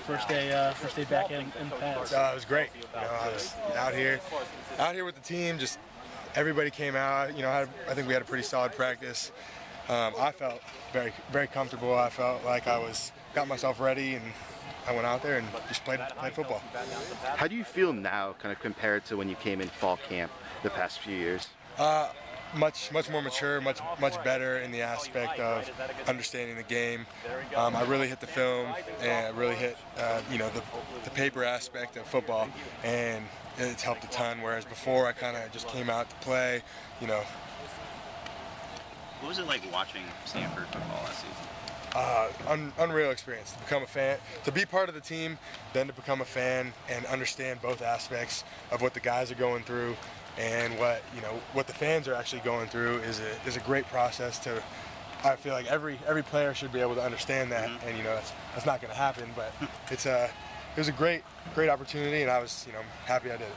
First day back in pads. It was great. I was out here with the team. Just everybody came out. I think we had a pretty solid practice. I felt very comfortable. I felt like got myself ready, and I went out there and just played football. How do you feel now, kind of compared to when you came in fall camp the past few years? Much more mature, much better in the aspect of understanding the game. I really hit the film, and I really hit the paper aspect of football, and it's helped a ton. Whereas before, I kind of just came out to play. What was it like watching Stanford football last season? Unreal experience to become a fan, to be part of the team, then to become a fan and understand both aspects of what the guys are going through and what the fans are actually going through is a great process. I feel like every player should be able to understand that, and that's not going to happen, but it was a great opportunity, and I was happy I did it.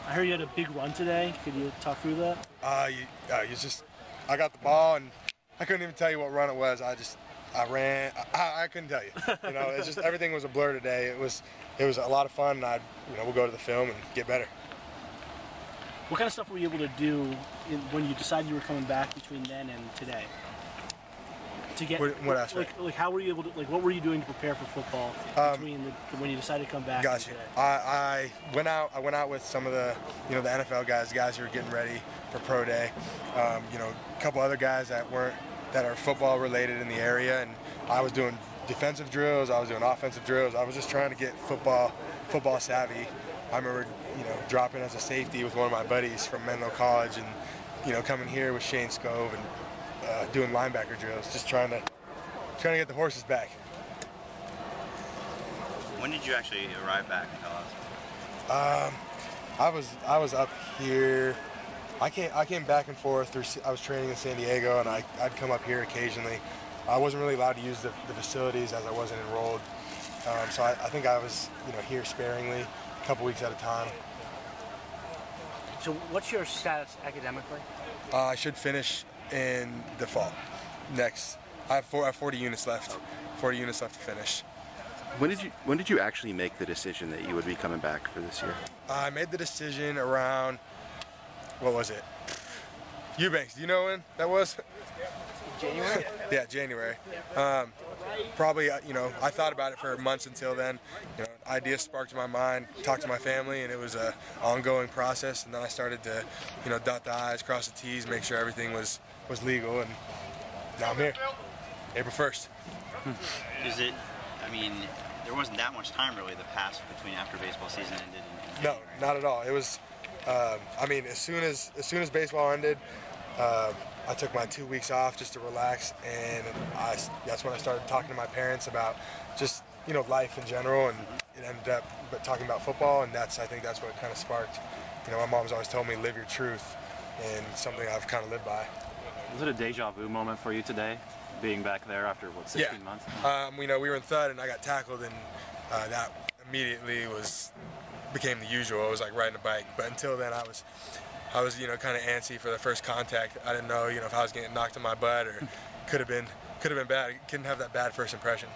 I heard you had a big run today. Could you talk through that? I got the ball, and I couldn't even tell you what run it was. I ran. I couldn't tell you. It's just everything was a blur today. It was a lot of fun. And we'll go to the film and get better. What kind of stuff were you able to do when you decided you were coming back between then and today? To get what aspect? Like how were you able to what were you doing to prepare for football between when you decided to come back? Gotcha. I went out with some of the the NFL guys who were getting ready for pro day. A couple other guys that are football related in the area, and I was doing defensive drills. I was doing offensive drills. I was just trying to get football savvy. I remember dropping as a safety with one of my buddies from Menlo College, and coming here with Shane Scove and doing linebacker drills, just trying to get the horses back. When did you actually arrive back in Dallas? I was up here. I came back and forth. I was training in San Diego, and I'd come up here occasionally. I wasn't really allowed to use the facilities as I wasn't enrolled, so I think I was here sparingly, a couple weeks at a time. So what's your status academically? I should finish in the fall. I have 40 units left. 40 units left to finish. When did you actually make the decision that you would be coming back for this year? I made the decision around, what was it? Eubanks. Do you know when that was? January? Yeah, January. Probably, I thought about it for months until then. Ideas sparked in my mind, talked to my family, and it was an ongoing process. And then I started to, dot the I's, cross the T's, make sure everything was legal, and now I'm here, April 1st. There wasn't that much time really that passed between after baseball season ended and No, not at all. It was, as soon as baseball ended, I took my 2 weeks off just to relax, and that's when I started talking to my parents about just life in general, and it ended up talking about football, and I think that's what kind of sparked. My mom's always told me live your truth, and something I've kind of lived by. Was it a deja vu moment for you today, being back there after 16 months? We were in Thud, and I got tackled, and that immediately became the usual. It was like riding a bike, but until then I was kind of antsy for the first contact. I didn't know, if I was getting knocked on my butt, or could have been bad. Couldn't have that bad first impression.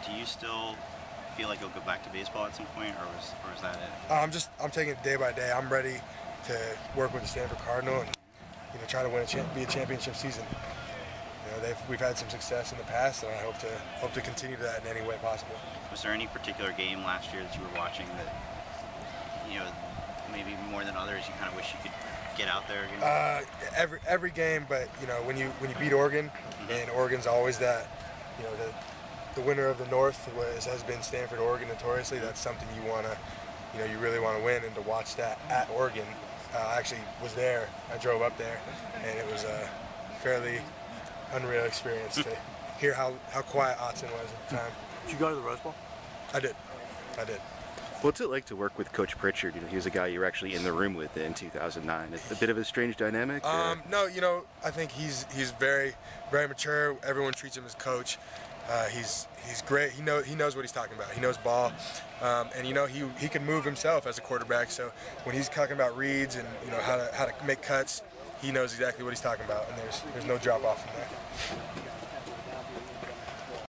Do you still feel like you'll go back to baseball at some point, or is that it? I'm taking it day by day. I'm ready to work with the Stanford Cardinal and try to be a championship season. We've had some success in the past, and I hope to continue that in any way possible. Was there any particular game last year that you were watching that maybe more than others you kind of wish you could get out there again? Every game, but when you beat Oregon, and Oregon's always that the winner of the North has been Stanford, Oregon notoriously. That's something you really want to win, and to watch that at Oregon. I actually was there. I drove up there, and it was a fairly unreal experience to hear how quiet Autzen was at the time. Did you go to the Rose Bowl? I did. What's it like to work with Coach Pritchard? He was a guy you were actually in the room with in 2009. It's a bit of a strange dynamic? No, I think he's very, very mature. Everyone treats him as coach. He's great. He knows what he's talking about. He knows ball, and he can move himself as a quarterback. So when he's talking about reads and how to make cuts, he knows exactly what he's talking about, and there's no drop off from there.